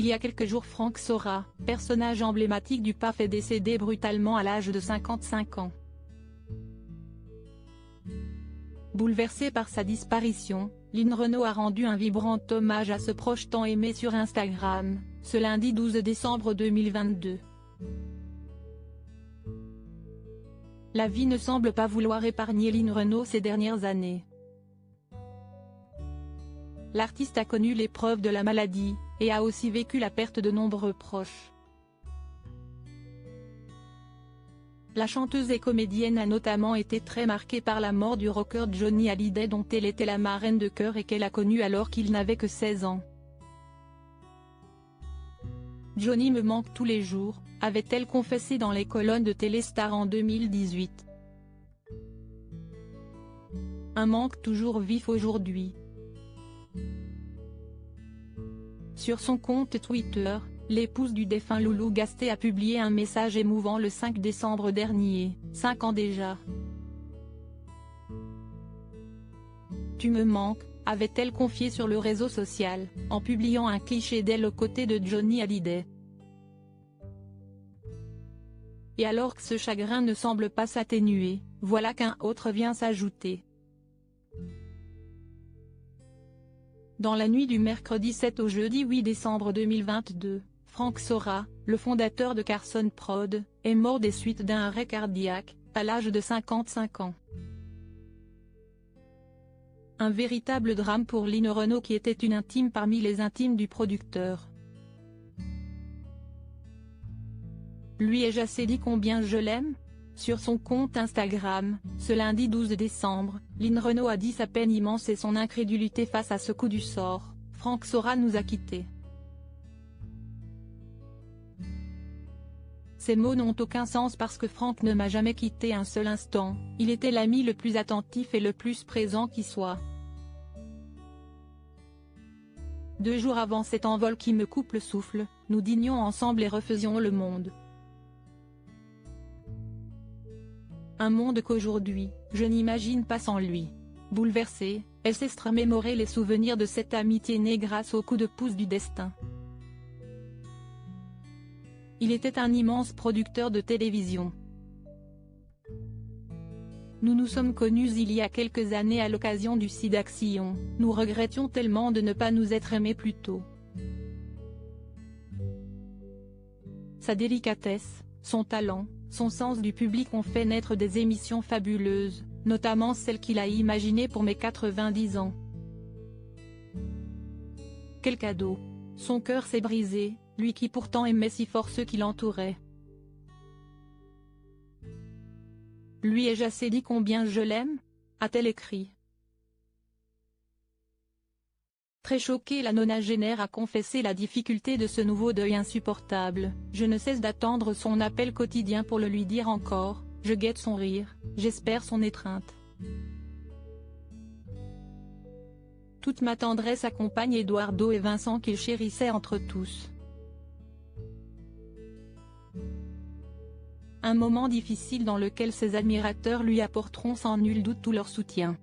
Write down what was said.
Il y a quelques jours, Franck Sora, personnage emblématique du PAF, est décédé brutalement à l'âge de 55 ans. Bouleversée par sa disparition, Lynn Renaud a rendu un vibrant hommage à ce proche tant aimé sur Instagram, ce lundi 12 décembre 2022. La vie ne semble pas vouloir épargner Lynn Renaud ces dernières années. L'artiste a connu l'épreuve de la maladie, et a aussi vécu la perte de nombreux proches. La chanteuse et comédienne a notamment été très marquée par la mort du rocker Johnny Hallyday, dont elle était la marraine de chœur et qu'elle a connu alors qu'il n'avait que 16 ans. « Johnny me manque tous les jours », avait-elle confessé dans les colonnes de Téléstar en 2018. Un manque toujours vif aujourd'hui. Sur son compte Twitter, l'épouse du défunt Loulou Gasté a publié un message émouvant le 5 décembre dernier, 5 ans déjà. « Tu me manques », avait-elle confié sur le réseau social, en publiant un cliché d'elle aux côtés de Johnny Hallyday. Et alors que ce chagrin ne semble pas s'atténuer, voilà qu'un autre vient s'ajouter. Dans la nuit du mercredi 7 au jeudi 8 décembre 2022, Franck Sora, le fondateur de Carson Prod, est mort des suites d'un arrêt cardiaque, à l'âge de 55 ans. Un véritable drame pour Lynn Renaud, qui était une intime parmi les intimes du producteur. Lui ai-je assez dit combien je l'aime ? Sur son compte Instagram, ce lundi 12 décembre, Lynn Renaud a dit sa peine immense et son incrédulité face à ce coup du sort. « Franck Sora nous a quittés. Ces mots n'ont aucun sens parce que Franck ne m'a jamais quitté un seul instant, il était l'ami le plus attentif et le plus présent qui soit. 2 jours avant cet envol qui me coupe le souffle, nous dînions ensemble et refaisions le monde. Un monde qu'aujourd'hui, je n'imagine pas sans lui. » Bouleversée, elle s'est remémoré les souvenirs de cette amitié née grâce au coup de pouce du destin. Il était un immense producteur de télévision. Nous nous sommes connus il y a quelques années à l'occasion du SIDAction, nous regrettions tellement de ne pas nous être aimés plus tôt. Sa délicatesse, son talent, son sens du public ont fait naître des émissions fabuleuses, notamment celle qu'il a imaginée pour mes 90 ans. Quel cadeau! Son cœur s'est brisé, lui qui pourtant aimait si fort ceux qui l'entouraient. Lui ai-je assez dit combien je l'aime ? A-t-elle écrit. Très choquée, la nonagénaire a confessé la difficulté de ce nouveau deuil insupportable. « Je ne cesse d'attendre son appel quotidien pour le lui dire encore, je guette son rire, j'espère son étreinte. Toute ma tendresse accompagne Eduardo et Vincent qu'il chérissait entre tous. Un moment difficile dans lequel ses admirateurs lui apporteront sans nul doute tout leur soutien. »